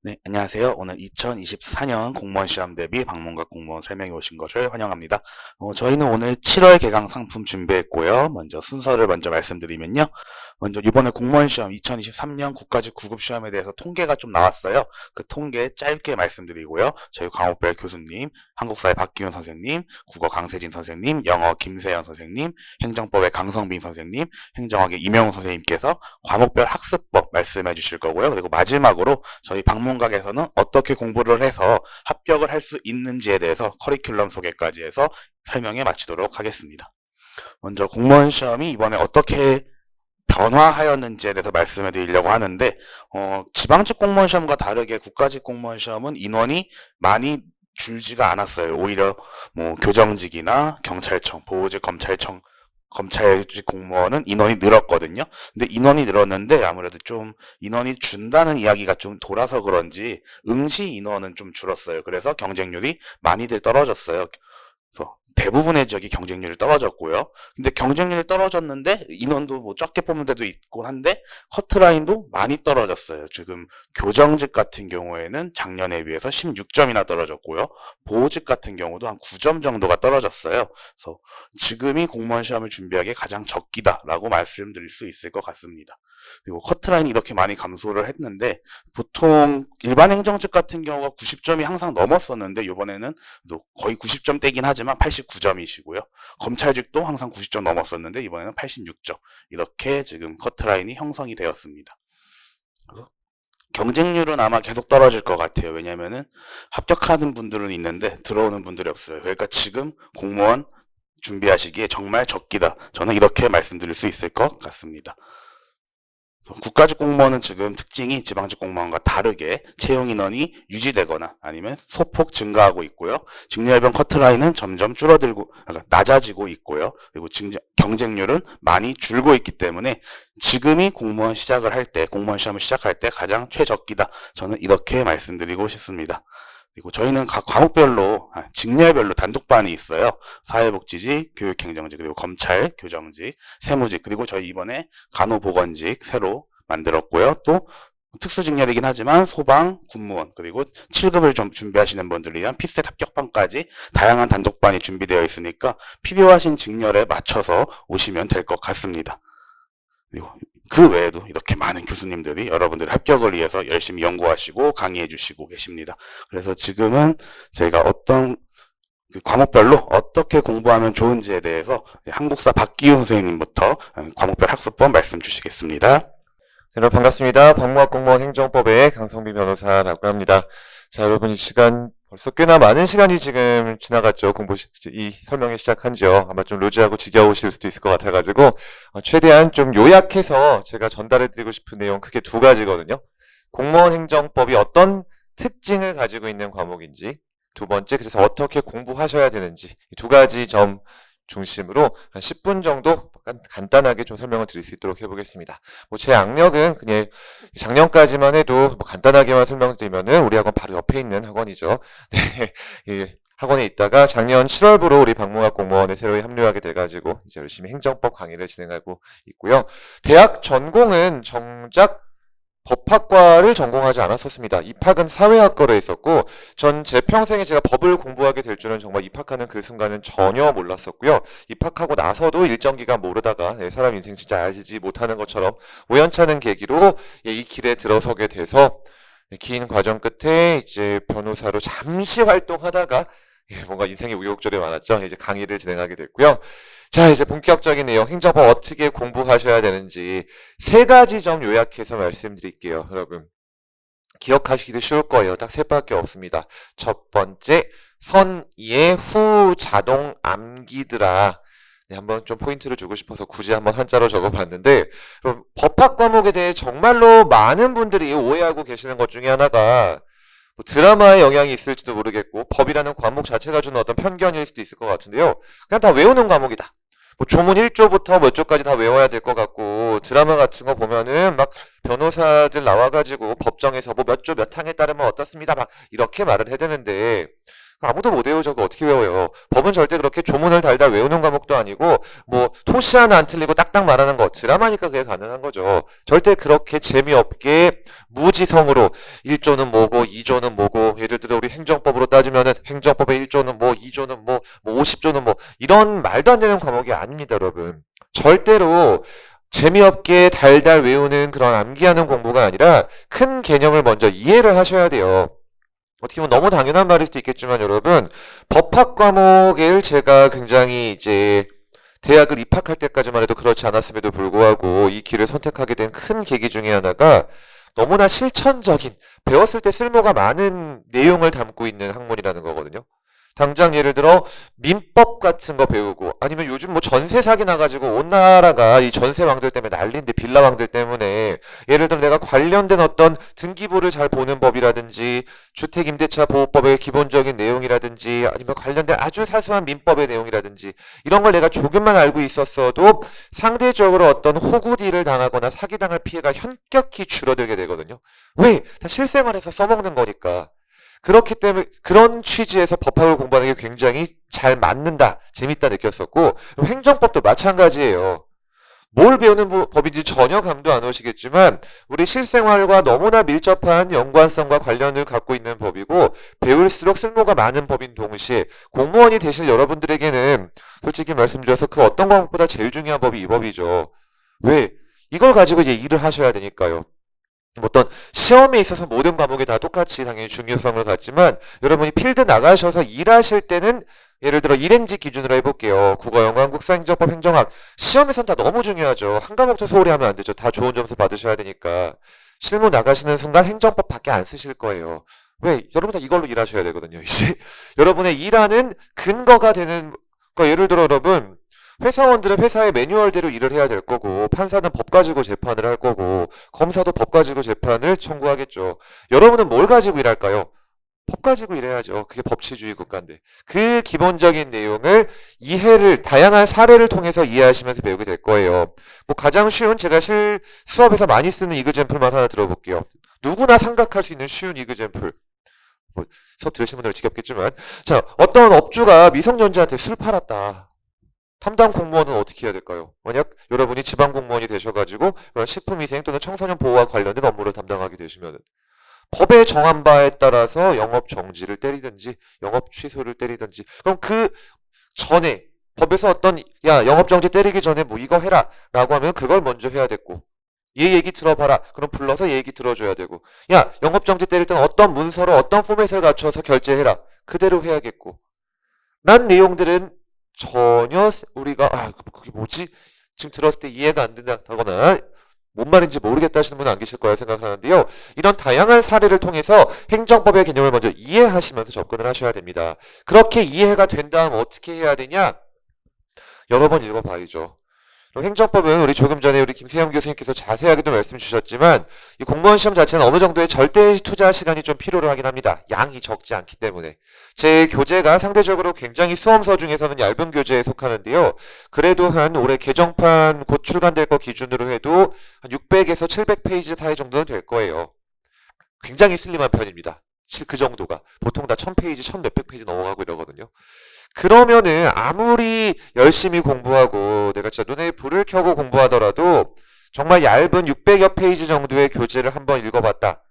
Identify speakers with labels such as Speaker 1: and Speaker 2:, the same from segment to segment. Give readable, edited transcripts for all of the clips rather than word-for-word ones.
Speaker 1: 네, 안녕하세요. 오늘 2024년 공무원 시험 대비 방문각 공무원 3명이 오신 것을 환영합니다. 저희는 오늘 7월 개강 상품 준비했고요. 먼저 순서를 말씀드리면요. 먼저 이번에 공무원 시험 2023년 국가직 구급 시험에 대해서 통계가 좀 나왔어요. 그 통계 짧게 말씀드리고요. 저희 과목별 교수님, 한국사의 박기훈 선생님, 국어 강세진 선생님, 영어 김세연 선생님, 행정법의 강성빈 선생님, 행정학의 이명훈 선생님께서 과목별 학습법 말씀해 주실 거고요. 그리고 마지막으로 저희 방문각에서는 어떻게 공부를 해서 합격을 할 수 있는지에 대해서 커리큘럼 소개까지 해서 설명해 마치도록 하겠습니다. 먼저 공무원 시험이 이번에 어떻게 변화하였는지에 대해서 말씀을 드리려고 하는데, 지방직 공무원 시험과 다르게 국가직 공무원 시험은 인원이 많이 줄지가 않았어요. 오히려 뭐 교정직이나 경찰청, 보호직 검찰직 공무원은 인원이 늘었거든요. 근데 인원이 늘었는데 아무래도 좀 인원이 준다는 이야기가 좀 돌아서 그런지 응시 인원은 좀 줄었어요. 그래서 경쟁률이 많이들 떨어졌어요. 그래서 대부분의 지역이 경쟁률이 떨어졌고요. 근데 경쟁률이 떨어졌는데 인원도 뭐 적게 뽑는 데도 있곤 한데 커트라인도 많이 떨어졌어요. 지금 교정직 같은 경우에는 작년에 비해서 16점이나 떨어졌고요. 보호직 같은 경우도 한 9점 정도가 떨어졌어요. 그래서 지금이 공무원 시험을 준비하기에 가장 적기다라고 말씀드릴 수 있을 것 같습니다. 그리고 커트라인이 이렇게 많이 감소를 했는데 보통 일반 행정직 같은 경우가 90점이 항상 넘었었는데 이번에는 거의 90점대긴 하지만 89점이시고요. 검찰직도 항상 90점 넘었었는데 이번에는 86점. 이렇게 지금 커트라인이 형성이 되었습니다. 그래서 경쟁률은 아마 계속 떨어질 것 같아요. 왜냐면은 합격하는 분들은 있는데 들어오는 분들이 없어요. 그러니까 지금 공무원 준비하시기에 정말 적기다. 저는 이렇게 말씀드릴 수 있을 것 같습니다. 국가직 공무원은 지금 특징이 지방직 공무원과 다르게 채용 인원이 유지되거나 아니면 소폭 증가하고 있고요. 직렬병 커트라인은 점점 줄어들고 낮아지고 있고요. 그리고 경쟁률은 많이 줄고 있기 때문에 지금이 공무원 시험을 시작할 때 가장 최적기다. 저는 이렇게 말씀드리고 싶습니다. 그리고 저희는 각 과목별로 직렬별로 단독반이 있어요. 사회복지직, 교육행정직, 그리고 검찰, 교정직, 세무직, 그리고 저희 이번에 간호보건직 새로 만들었고요. 또 특수직렬이긴 하지만 소방, 군무원, 그리고 7급을 좀 준비하시는 분들을 위한 피셋 합격반까지 다양한 단독반이 준비되어 있으니까 필요하신 직렬에 맞춰서 오시면 될 것 같습니다. 그리고 그 외에도 이렇게 많은 교수님들이 여러분들의 합격을 위해서 열심히 연구하시고 강의해 주시고 계십니다. 그래서 지금은 저희가 어떤 과목별로 어떻게 공부하면 좋은지에 대해서 한국사 박기훈 선생님부터 과목별 학습법 말씀 주시겠습니다.
Speaker 2: 여러분 반갑습니다. 방문학 공무원 행정법의 강성빈 변호사라고 합니다. 자, 여러분 이 시간 벌써 꽤나 많은 시간이 지금 지나갔죠. 이 설명이 시작한지요. 아마 좀 루즈하고 지겨우실 수도 있을 것 같아가지고 최대한 좀 요약해서 제가 전달해드리고 싶은 내용 크게 두 가지거든요. 공무원 행정법이 어떤 특징을 가지고 있는 과목인지, 두 번째 그래서 어떻게 공부하셔야 되는지 이 두 가지 점 중심으로 한 10분 정도 간단하게 좀 설명을 드릴 수 있도록 해보겠습니다. 제 악력은 그냥 작년까지만 해도 간단하게만 설명드리면은 우리 학원 바로 옆에 있는 학원이죠. 네, 이 학원에 있다가 작년 7월부로 우리 방문학 공무원에 새로 합류하게 돼가지고 이제 열심히 행정법 강의를 진행하고 있고요. 대학 전공은 정작 법학과를 전공하지 않았었습니다. 입학은 사회학과로 했었고 전 제 평생에 제가 법을 공부하게 될 줄은 정말 입학하는 그 순간은 전혀 몰랐었고요. 입학하고 나서도 일정 기간 모르다가 사람 인생 진짜 알지 못하는 것처럼 우연찮은 계기로 이 길에 들어서게 돼서 긴 과정 끝에 이제 변호사로 잠시 활동하다가 뭔가 인생의 우여곡절이 많았죠. 이제 강의를 진행하게 됐고요. 자, 이제 본격적인 내용, 행정법 어떻게 공부하셔야 되는지 세 가지 점 요약해서 말씀드릴게요. 여러분, 기억하시기도 쉬울 거예요. 딱 세 밖에 없습니다. 첫 번째, 선예 후 자동 암기들아. 네, 한번 좀 포인트를 주고 싶어서 굳이 한번 한자로 적어봤는데, 그럼 법학 과목에 대해 정말로 많은 분들이 오해하고 계시는 것 중에 하나가 드라마의 영향이 있을지도 모르겠고 법이라는 과목 자체가 주는 어떤 편견일 수도 있을 것 같은데요. 그냥 다 외우는 과목이다. 조문 1조부터 몇 조까지 다 외워야 될 것 같고 드라마 같은 거 보면은 막 변호사들 나와가지고 법정에서 몇 조 몇 항에 따르면 어떻습니다. 막 이렇게 말을 해대는데 아무도 못 외워 저거 어떻게 외워요? 법은 절대 그렇게 조문을 달달 외우는 과목도 아니고 뭐 토시 하나 안 틀리고 딱딱 말하는 거 드라마니까 그게 가능한 거죠. 절대 그렇게 재미없게 무지성으로 1조는 뭐고 2조는 뭐고 예를 들어 우리 행정법으로 따지면은 행정법의 1조는 뭐 2조는 뭐 50조는 뭐 이런 말도 안 되는 과목이 아닙니다, 여러분. 절대로 재미없게 달달 외우는 그런 암기하는 공부가 아니라 큰 개념을 먼저 이해를 하셔야 돼요. 어떻게 보면 너무 당연한 말일 수도 있겠지만 여러분, 법학 과목을 제가 굉장히 이제 대학을 입학할 때까지만 해도 그렇지 않았음에도 불구하고 이 길을 선택하게 된 큰 계기 중에 하나가 너무나 실천적인, 배웠을 때 쓸모가 많은 내용을 담고 있는 학문이라는 거거든요. 당장 예를 들어 민법 같은 거 배우고 아니면 요즘 뭐 전세 사기 나가지고 온 나라가 이 전세 왕들 때문에 난리인데 빌라 왕들 때문에 예를 들어 내가 관련된 어떤 등기부를 잘 보는 법이라든지 주택임대차 보호법의 기본적인 내용이라든지 아니면 관련된 아주 사소한 민법의 내용이라든지 이런 걸 내가 조금만 알고 있었어도 상대적으로 어떤 호구딜을 당하거나 사기당할 피해가 현격히 줄어들게 되거든요. 왜? 다 실생활에서 써먹는 거니까. 그렇기 때문에 그런 취지에서 법학을 공부하는 게 굉장히 잘 맞는다, 재밌다 느꼈었고 행정법도 마찬가지예요. 뭘 배우는 법인지 전혀 감도 안 오시겠지만 우리 실생활과 너무나 밀접한 연관성과 관련을 갖고 있는 법이고 배울수록 쓸모가 많은 법인 동시에 공무원이 되실 여러분들에게는 솔직히 말씀드려서 그 어떤 과목보다 제일 중요한 법이 이 법이죠. 왜? 이걸 가지고 이제 일을 하셔야 되니까요. 어떤 시험에 있어서 모든 과목이 다 똑같이 당연히 중요성을 갖지만 여러분이 필드 나가셔서 일하실 때는 예를 들어 일행직 기준으로 해볼게요. 국어, 영어, 한국, 행정법, 행정학 시험에선 다 너무 중요하죠. 한 과목도 소홀히 하면 안 되죠. 다 좋은 점수 받으셔야 되니까 실무 나가시는 순간 행정법밖에 안 쓰실 거예요. 왜? 여러분 다 이걸로 일하셔야 되거든요. 이제 여러분의 일하는 근거가 되는 그러니까 예를 들어 여러분 회사원들은 회사의 매뉴얼대로 일을 해야 될 거고 판사는 법 가지고 재판을 할 거고 검사도 법 가지고 재판을 청구하겠죠. 여러분은 뭘 가지고 일할까요? 법 가지고 일해야죠. 그게 법치주의 국가인데. 그 기본적인 내용을 다양한 사례를 통해서 이해하시면서 배우게 될 거예요. 뭐 가장 쉬운 제가 수업에서 많이 쓰는 이그젬플만 하나 들어볼게요. 누구나 생각할 수 있는 쉬운 이그젬플. 뭐 수업 들으신 분들은 지겹겠지만 자, 어떤 업주가 미성년자한테 술 팔았다. 담당 공무원은 어떻게 해야 될까요? 만약 여러분이 지방 공무원이 되셔가지고 그런 식품위생 또는 청소년 보호와 관련된 업무를 담당하게 되시면 법에 정한 바에 따라서 영업 정지를 때리든지 영업 취소를 때리든지 그럼 그 전에 법에서 어떤 야 영업 정지 때리기 전에 뭐 이거 해라 라고 하면 그걸 먼저 해야 됐고 얘 얘기 들어봐라 그럼 불러서 얘 얘기 들어줘야 되고 야 영업 정지 때릴 때는 어떤 문서로 어떤 포맷을 갖춰서 결제해라 그대로 해야겠고 난 내용들은 전혀 우리가 그게 뭐지? 지금 들었을 때 이해가 안 된다거나 뭔 말인지 모르겠다 하시는 분은 안 계실 거라 생각하는데요. 이런 다양한 사례를 통해서 행정법의 개념을 먼저 이해하시면서 접근을 하셔야 됩니다. 그렇게 이해가 된 다음 어떻게 해야 되냐? 여러 번 읽어봐야죠. 행정법은 우리 조금 전에 우리 김세영 교수님께서 자세하게도 말씀 주셨지만 이 공무원 시험 자체는 어느 정도의 절대 투자 시간이 좀 필요로 하긴 합니다. 양이 적지 않기 때문에. 제 교재가 상대적으로 굉장히 수험서 중에서는 얇은 교재에 속하는데요. 그래도 한 올해 개정판 곧 출간될 거 기준으로 해도 한 600에서 700페이지 사이 정도는 될 거예요. 굉장히 슬림한 편입니다. 그 정도가. 보통 다 1000페이지, 1000몇백 페이지 넘어가고 이러거든요. 그러면은 아무리 열심히 공부하고 내가 진짜 눈에 불을 켜고 공부하더라도 정말 얇은 600여 페이지 정도의 교재를 한번 읽어봤다.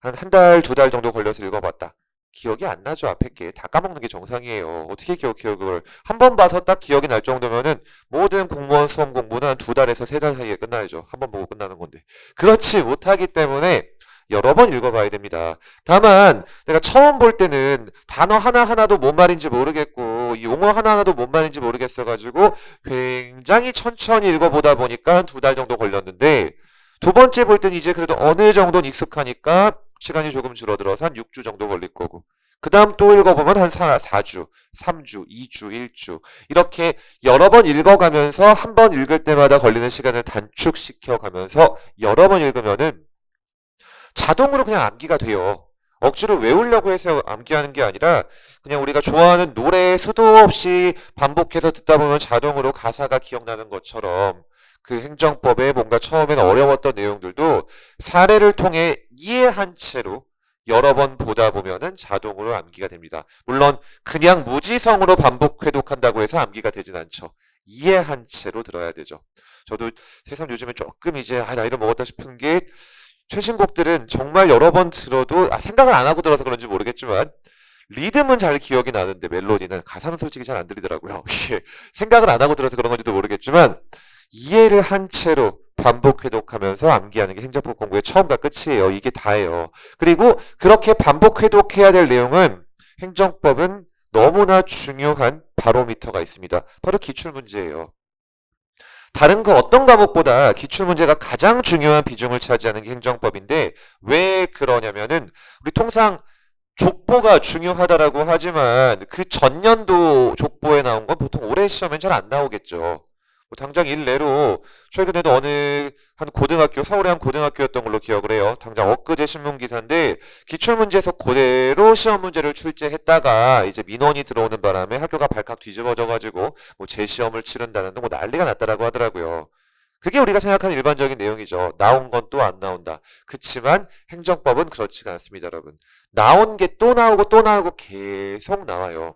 Speaker 2: 한 달, 2달 정도 걸려서 읽어봤다. 기억이 안 나죠. 앞에 게. 다 까먹는 게 정상이에요. 어떻게 기억해요, 그걸. 한 번 봐서 딱 기억이 날 정도면은 모든 공무원 수험 공부는 한 2달에서 3달 사이에 끝나야죠. 한 번 보고 끝나는 건데. 그렇지 못하기 때문에 여러 번 읽어봐야 됩니다. 다만 내가 처음 볼 때는 단어 하나하나도 뭔 말인지 모르겠고 이 용어 하나하나도 뭔 말인지 모르겠어가지고 굉장히 천천히 읽어보다 보니까 한 2달 정도 걸렸는데 두 번째 볼 때는 이제 그래도 어느 정도는 익숙하니까 시간이 조금 줄어들어서 한 6주 정도 걸릴 거고 그 다음 또 읽어보면 한 4주, 3주, 2주, 1주 이렇게 여러 번 읽어가면서 한 번 읽을 때마다 걸리는 시간을 단축시켜가면서 여러 번 읽으면은 자동으로 그냥 암기가 돼요. 억지로 외우려고 해서 암기하는 게 아니라 그냥 우리가 좋아하는 노래 수도 없이 반복해서 듣다 보면 자동으로 가사가 기억나는 것처럼 그 행정법에 뭔가 처음에는 어려웠던 내용들도 사례를 통해 이해한 채로 여러 번 보다 보면은 자동으로 암기가 됩니다. 물론 그냥 무지성으로 반복 회독한다고 해서 암기가 되진 않죠. 이해한 채로 들어야 되죠. 저도 새삼 요즘에 조금 이제 나이를 먹었다 싶은 게 최신곡들은 정말 여러 번 들어도 생각을 안 하고 들어서 그런지 모르겠지만 리듬은 잘 기억이 나는데 멜로디는 가사는 솔직히 잘 안 들리더라고요. 이게 생각을 안 하고 들어서 그런 건지도 모르겠지만 이해를 한 채로 반복 회독하면서 암기하는 게 행정법 공부의 처음과 끝이에요. 이게 다예요. 그리고 그렇게 반복 회독해야 될 내용은 행정법은 너무나 중요한 바로미터가 있습니다. 바로 기출문제예요. 다른 그 어떤 과목보다 기출문제가 가장 중요한 비중을 차지하는 게 행정법인데 왜 그러냐면은 우리 통상 족보가 중요하다라고 하지만 그 전년도 족보에 나온 건 보통 올해 시험엔 잘 안 나오겠죠. 뭐 당장 일례로 최근에도 어느 한 고등학교, 서울의 한 고등학교였던 걸로 기억을 해요. 당장 엊그제 신문 기사인데 기출문제에서 그대로 시험 문제를 출제했다가 이제 민원이 들어오는 바람에 학교가 발칵 뒤집어져가지고 뭐 재시험을 치른다는 등 뭐 난리가 났다라고 하더라고요. 그게 우리가 생각하는 일반적인 내용이죠. 나온 건 또 안 나온다. 그치만 행정법은 그렇지가 않습니다, 여러분. 나온 게 또 나오고 또 나오고 계속 나와요.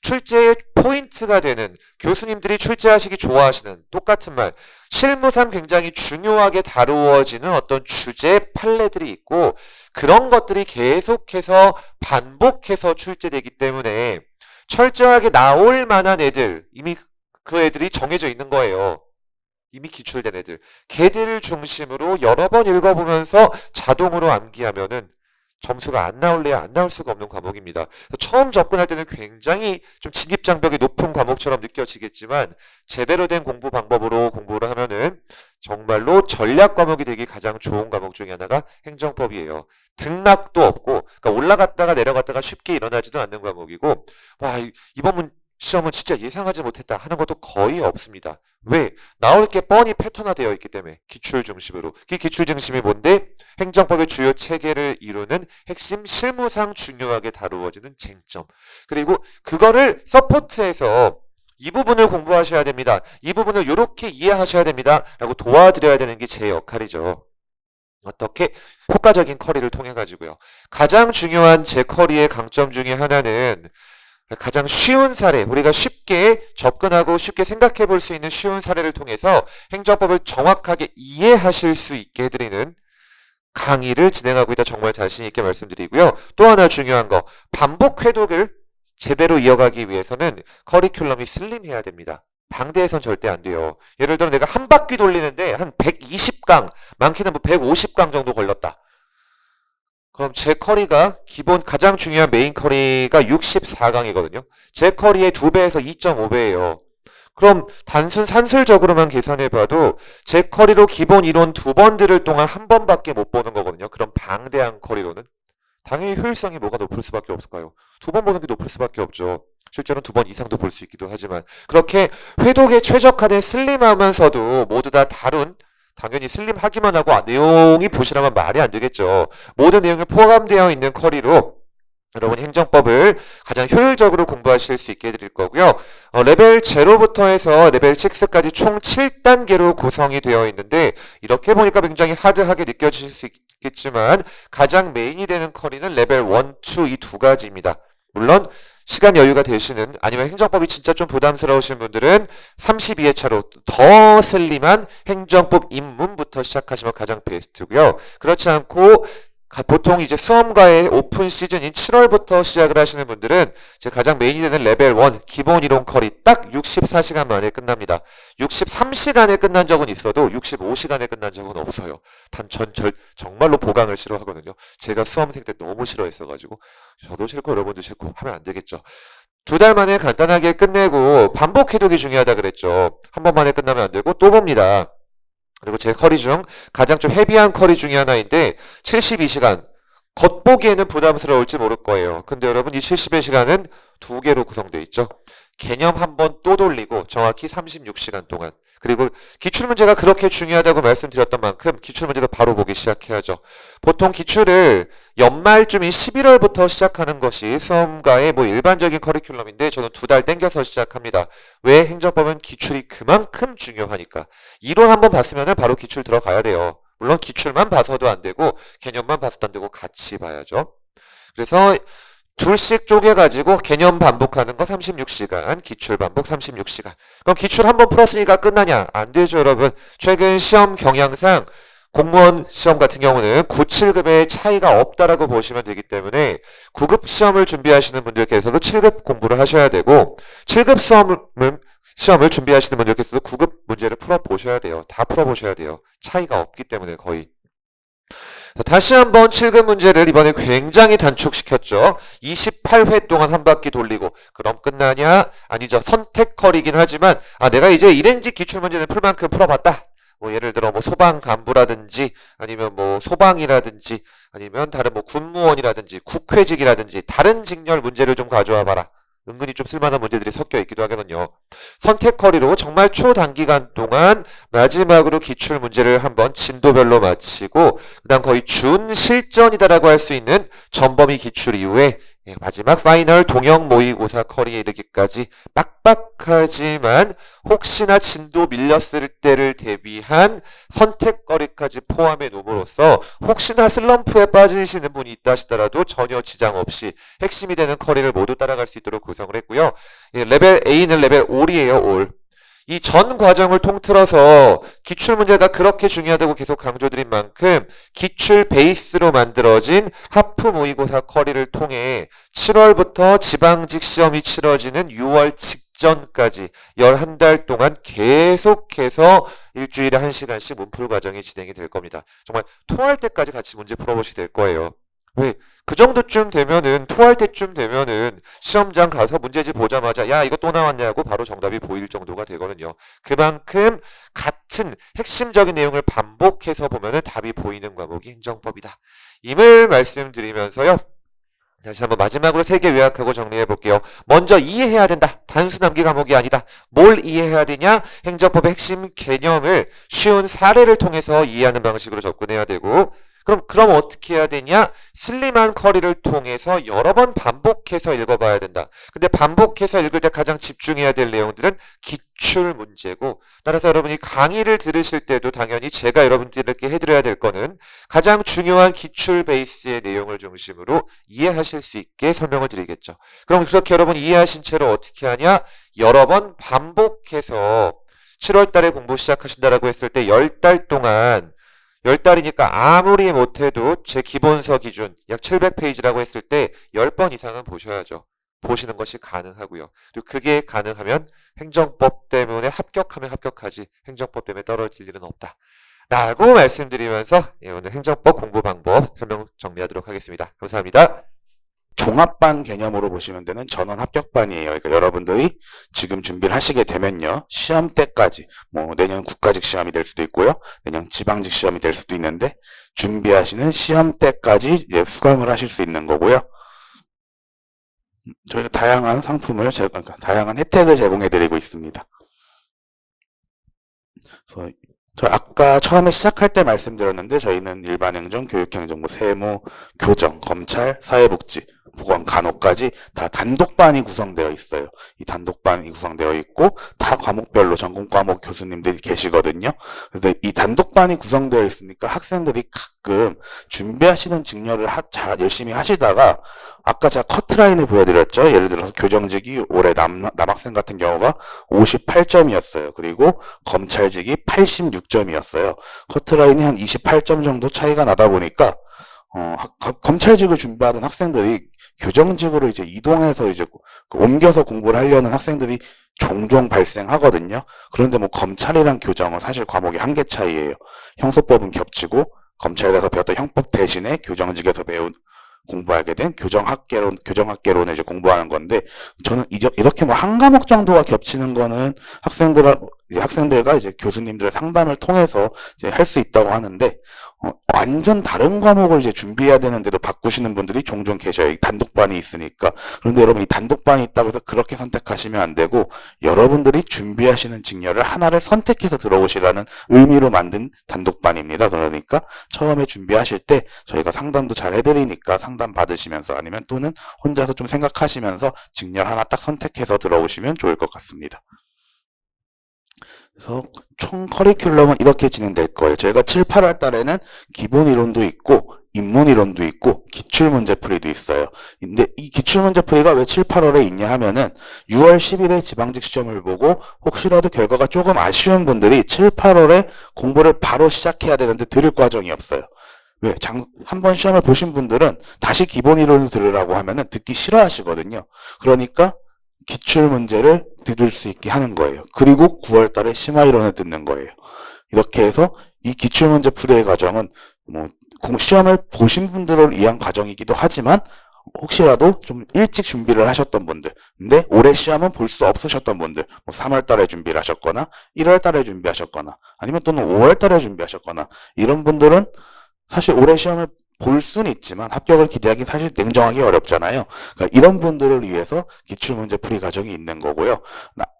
Speaker 2: 출제의 포인트가 되는 교수님들이 출제하시기 좋아하시는 똑같은 말, 실무상 굉장히 중요하게 다루어지는 어떤 주제 판례들이 있고 그런 것들이 계속해서 반복해서 출제되기 때문에 철저하게 나올 만한 애들, 이미 그 애들이 정해져 있는 거예요. 이미 기출된 애들. 걔들 중심으로 여러 번 읽어보면서 자동으로 암기하면은 점수가 안 나올래야 안 나올 수가 없는 과목입니다. 처음 접근할 때는 굉장히 좀 진입장벽이 높은 과목처럼 느껴지겠지만 제대로 된 공부 방법으로 공부를 하면은 정말로 전략 과목이 되기 가장 좋은 과목 중에 하나가 행정법이에요. 등락도 없고 그러니까 올라갔다가 내려갔다가 쉽게 일어나지도 않는 과목이고 이번 시험은 진짜 예상하지 못했다 하는 것도 거의 없습니다. 왜? 나올 게 뻔히 패턴화되어 있기 때문에 기출 중심으로. 그 기출 중심이 뭔데? 행정법의 주요 체계를 이루는 핵심 실무상 중요하게 다루어지는 쟁점. 그리고 그거를 서포트해서 이 부분을 공부하셔야 됩니다. 이 부분을 이렇게 이해하셔야 됩니다. 라고 도와드려야 되는 게 제 역할이죠. 어떻게? 효과적인 커리를 통해 가지고요. 가장 중요한 제 커리의 강점 중에 하나는 가장 쉬운 사례, 우리가 쉽게 접근하고 쉽게 생각해 볼 수 있는 쉬운 사례를 통해서 행정법을 정확하게 이해하실 수 있게 해드리는 강의를 진행하고 있다 정말 자신 있게 말씀드리고요. 또 하나 중요한 거, 반복 회독을 제대로 이어가기 위해서는 커리큘럼이 슬림해야 됩니다. 방대해선 절대 안 돼요. 예를 들어 내가 한 바퀴 돌리는데 한 120강, 많게는 뭐 150강 정도 걸렸다. 그럼 제 커리가 기본 가장 중요한 메인 커리가 64강이거든요. 제 커리의 2배에서 2.5배예요. 그럼 단순 산술적으로만 계산해 봐도 제 커리로 기본 이론 2번 들을 동안 한 번밖에 못 보는 거거든요. 그럼 방대한 커리로는 당연히 효율성이 뭐가 높을 수밖에 없을까요? 2번 보는 게 높을 수밖에 없죠. 실제로는 2번 이상도 볼 수 있기도 하지만 그렇게 회독에 최적화된 슬림하면서도 모두 다 다룬 당연히 슬림하기만 하고 내용이 부실하면 말이 안 되겠죠. 모든 내용이 포함되어 있는 커리로 여러분 행정법을 가장 효율적으로 공부하실 수 있게 해드릴 거고요. 레벨 0부터 해서 레벨 6까지 총 7단계로 구성이 되어 있는데 이렇게 보니까 굉장히 하드하게 느껴지실 수 있겠지만 가장 메인이 되는 커리는 레벨 1, 2 이 두 가지입니다. 물론 시간 여유가 되시는 아니면 행정법이 진짜 좀 부담스러우신 분들은 32회차로 더 슬림한 행정법 입문부터 시작하시면 가장 베스트고요. 그렇지 않고 보통 이제 수험가의 오픈 시즌인 7월부터 시작을 하시는 분들은 제 가장 메인이 되는 레벨 1 기본 이론 커리 딱 64시간 만에 끝납니다. 63시간에 끝난 적은 있어도 65시간에 끝난 적은 없어요. 정말로 보강을 싫어하거든요. 제가 수험생 때 너무 싫어했어가지고 저도 싫고 여러분도 싫고 하면 안 되겠죠. 2달 만에 간단하게 끝내고 반복 해독이 중요하다 그랬죠. 한 번 만에 끝나면 안 되고 또 봅니다. 그리고 제 커리 중 가장 좀 헤비한 커리 중에 하나인데 72시간 겉보기에는 부담스러울지 모를 거예요. 근데 여러분 이 70의 시간은 2개로 구성되어 있죠. 개념 한 번 또 돌리고 정확히 36시간 동안 그리고 기출문제가 그렇게 중요하다고 말씀드렸던 만큼 기출문제도 바로 보기 시작해야죠. 보통 기출을 연말쯤인 11월부터 시작하는 것이 수험가의 뭐 일반적인 커리큘럼인데 저는 2달 땡겨서 시작합니다. 왜? 행정법은 기출이 그만큼 중요하니까. 이론 한번 봤으면 바로 기출 들어가야 돼요. 물론 기출만 봐서도 안 되고 개념만 봐서도 안 되고 같이 봐야죠. 그래서 둘씩 쪼개가지고 개념 반복하는 거 36시간, 기출 반복 36시간. 그럼 기출 한 번 풀었으니까 끝나냐? 안 되죠, 여러분. 최근 시험 경향상 공무원 시험 같은 경우는 9, 7급의 차이가 없다라고 보시면 되기 때문에 9급 시험을 준비하시는 분들께서도 7급 공부를 하셔야 되고 7급 시험을 준비하시는 분들께서도 9급 문제를 풀어보셔야 돼요. 다 풀어보셔야 돼요. 차이가 없기 때문에 거의. 다시 한번 7급 문제를 이번에 굉장히 단축시켰죠. 28회 동안 한 바퀴 돌리고 그럼 끝나냐? 아니죠. 선택컬이긴 하지만 내가 이제 1행지 기출문제는 풀 만큼 풀어봤다. 뭐 예를 들어 뭐 소방 간부라든지 아니면 뭐 소방이라든지 아니면 다른 뭐 군무원이라든지 국회직이라든지 다른 직렬 문제를 좀 가져와 봐라. 은근히 좀 쓸만한 문제들이 섞여 있기도 하거든요. 선택커리로 정말 초단기간 동안 마지막으로 기출 문제를 한번 진도별로 마치고 그다음 거의 준실전이다라고 할 수 있는 전범위 기출 이후에 마지막 파이널 동형 모의고사 커리에 이르기까지 빡빡하지만 혹시나 진도 밀렸을 때를 대비한 선택거리까지 포함해 놓음으로써 혹시나 슬럼프에 빠지시는 분이 있다 하시더라도 전혀 지장 없이 핵심이 되는 커리를 모두 따라갈 수 있도록 구성을 했고요. 레벨 A는 레벨 올이에요, 올. 이 전 과정을 통틀어서 기출 문제가 그렇게 중요하다고 계속 강조드린 만큼 기출 베이스로 만들어진 하프 모의고사 커리를 통해 7월부터 지방직 시험이 치러지는 6월 직전까지 11달 동안 계속해서 일주일에 1시간씩 문풀 과정이 진행이 될 겁니다. 정말 토할 때까지 같이 문제 풀어보시게 될 거예요. 왜? 그 정도쯤 되면은, 토할 때쯤 되면은, 시험장 가서 문제집 보자마자, 야, 이거 또 나왔냐고 바로 정답이 보일 정도가 되거든요. 그만큼 같은 핵심적인 내용을 반복해서 보면은 답이 보이는 과목이 행정법이다. 임을 말씀드리면서요. 다시 한번 마지막으로 3개 요약하고 정리해 볼게요. 먼저 이해해야 된다. 단순 암기 과목이 아니다. 뭘 이해해야 되냐? 행정법의 핵심 개념을 쉬운 사례를 통해서 이해하는 방식으로 접근해야 되고 그럼 어떻게 해야 되냐? 슬림한 커리를 통해서 여러 번 반복해서 읽어봐야 된다. 근데 반복해서 읽을 때 가장 집중해야 될 내용들은 기출 문제고 따라서 여러분이 강의를 들으실 때도 당연히 제가 여러분들께 해드려야 될 거는 가장 중요한 기출 베이스의 내용을 중심으로 이해하실 수 있게 설명을 드리겠죠. 그럼 그렇게 여러분이 이해하신 채로 어떻게 하냐? 여러 번 반복해서 7월 달에 공부 시작하신다라고 했을 때 10달 동안 10달이니까 아무리 못해도 제 기본서 기준 약 700페이지라고 했을 때 10번 이상은 보셔야죠. 보시는 것이 가능하고요. 그리고 그게 가능하면 행정법 때문에 합격하면 합격하지 행정법 때문에 떨어질 일은 없다. 라고 말씀드리면서 오늘 행정법 공부 방법 설명 정리하도록 하겠습니다. 감사합니다.
Speaker 1: 종합반 개념으로 보시면 되는 전원 합격반이에요. 그러니까 여러분들이 지금 준비를 하시게 되면요. 시험 때까지 뭐 내년 국가직 시험이 될 수도 있고요. 내년 지방직 시험이 될 수도 있는데 준비하시는 시험 때까지 이제 수강을 하실 수 있는 거고요. 저희가 다양한 상품을 그러니까 다양한 혜택을 제공해 드리고 있습니다. 그래서 저 아까 처음에 시작할 때 말씀드렸는데 저희는 일반행정, 교육행정부, 세무, 교정, 검찰, 사회복지, 보건, 간호까지 다 단독반이 구성되어 있어요. 이 단독반이 구성되어 있고 다 과목별로 전공 과목 교수님들이 계시거든요. 그래서 이 단독반이 구성되어 있으니까 학생들이 가끔 준비하시는 직렬을 열심히 하시다가 아까 제가 커트라인을 보여드렸죠. 예를 들어서 교정직이 올해 남학생 같은 경우가 58점이었어요. 그리고 검찰직이 86점이었어요. 커트라인이 한 28점 정도 차이가 나다 보니까 검찰직을 준비하던 학생들이 교정직으로 이제 이동해서 이제 옮겨서 공부를 하려는 학생들이 종종 발생하거든요. 그런데 뭐 검찰이랑 교정은 사실 과목이 한 개 차이예요. 형소법은 겹치고 검찰에서 배웠던 형법 대신에 교정직에서 공부하게 된 교정학개론을 이제 공부하는 건데, 저는 이렇게 뭐 한 과목 정도가 겹치는 거는 학생들과 이제 교수님들의 상담을 통해서 이제 할 수 있다고 하는데, 완전 다른 과목을 이제 준비해야 되는데도 바꾸시는 분들이 종종 계셔요. 이 단독반이 있으니까. 그런데 여러분, 이 단독반이 있다고 해서 그렇게 선택하시면 안 되고, 여러분들이 준비하시는 직렬을 하나를 선택해서 들어오시라는 의미로 만든 단독반입니다. 그러니까 처음에 준비하실 때 저희가 상담도 잘 해드리니까 상담 받으시면서 아니면 또는 혼자서 좀 생각하시면서 직렬 하나 딱 선택해서 들어오시면 좋을 것 같습니다. 그래서 총 커리큘럼은 이렇게 진행될 거예요. 저희가 7, 8월 달에는 기본 이론도 있고 입문이론도 있고 기출문제풀이도 있어요. 근데 이 기출문제풀이가 왜 7, 8월에 있냐 하면은 6월 10일에 지방직 시험을 보고 혹시라도 결과가 조금 아쉬운 분들이 7, 8월에 공부를 바로 시작해야 되는데 들을 과정이 없어요. 왜? 한번 시험을 보신 분들은 다시 기본 이론을 들으라고 하면은 듣기 싫어하시거든요. 그러니까 기출 문제를 들을 수 있게 하는 거예요. 그리고 9월 달에 심화 이론을 듣는 거예요. 이렇게 해서 이 기출 문제 풀이의 과정은 시험을 보신 분들을 위한 과정이기도 하지만 혹시라도 좀 일찍 준비를 하셨던 분들, 근데 올해 시험은 볼 수 없으셨던 분들, 3월 달에 준비를 하셨거나 1월 달에 준비하셨거나 아니면 또는 5월 달에 준비하셨거나 이런 분들은 사실 올해 시험을 볼 수는 있지만 합격을 기대하기 사실 냉정하기 어렵잖아요. 그러니까 이런 분들을 위해서 기출문제 풀이 과정이 있는 거고요.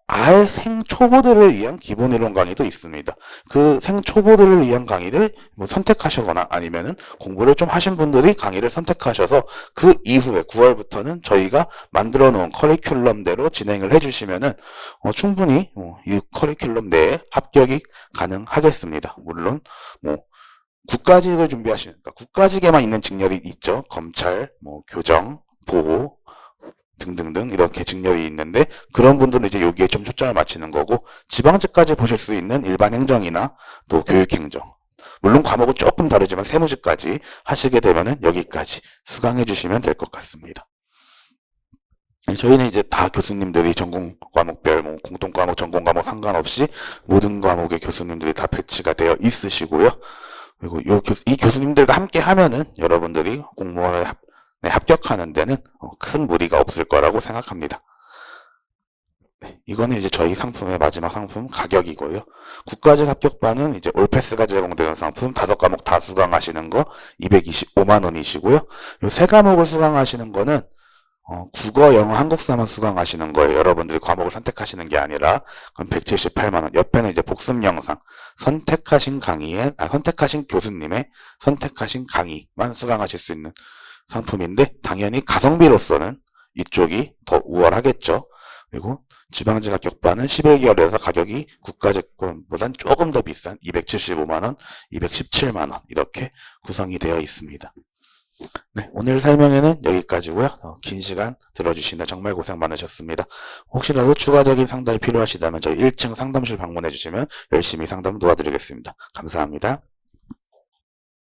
Speaker 1: 아예 생초보들을 위한 기본 이론 강의도 있습니다. 그 생초보들을 위한 강의를 선택하시거나 아니면은 공부를 좀 하신 분들이 강의를 선택하셔서 그 이후에 9월부터는 저희가 만들어 놓은 커리큘럼대로 진행을 해주시면은 충분히 이 커리큘럼 내에 합격이 가능하겠습니다. 물론 국가직을 그러니까 국가직에만 있는 직렬이 있죠. 검찰, 교정, 보호 등등등 이렇게 직렬이 있는데 그런 분들은 이제 여기에 좀 초점을 맞추는 거고 지방직까지 보실 수 있는 일반 행정이나 또 교육행정 물론 과목은 조금 다르지만 세무직까지 하시게 되면은 여기까지 수강해 주시면 될 것 같습니다. 저희는 이제 다 교수님들이 전공 과목별 공통 과목, 전공 과목 상관없이 모든 과목의 교수님들이 다 배치가 되어 있으시고요. 그리고 이 교수님들과 함께 하면은 여러분들이 공무원을 합격하는 데는 큰 무리가 없을 거라고 생각합니다. 네, 이거는 이제 저희 상품의 마지막 상품 가격이고요. 국가직 합격반은 이제 올패스가 제공되는 상품 5과목 다 수강하시는 거 225만 원이시고요. 이 3과목을 수강하시는 거는 국어, 영어, 한국사만 수강하시는 거예요. 여러분들이 과목을 선택하시는 게 아니라 그럼 178만 원. 옆에는 이제 복습 영상 선택하신 교수님의 선택하신 강의만 수강하실 수 있는 상품인데 당연히 가성비로서는 이쪽이 더 우월하겠죠. 그리고 지방직 합격반은 11개월에서 가격이 국가직보단 조금 더 비싼 275만 원, 217만 원 이렇게 구성이 되어 있습니다. 네, 오늘 설명회는 여기까지고요. 긴 시간 들어주시는 정말 고생 많으셨습니다. 혹시라도 추가적인 상담이 필요하시다면 저희 1층 상담실 방문해 주시면 열심히 상담 도와드리겠습니다. 감사합니다.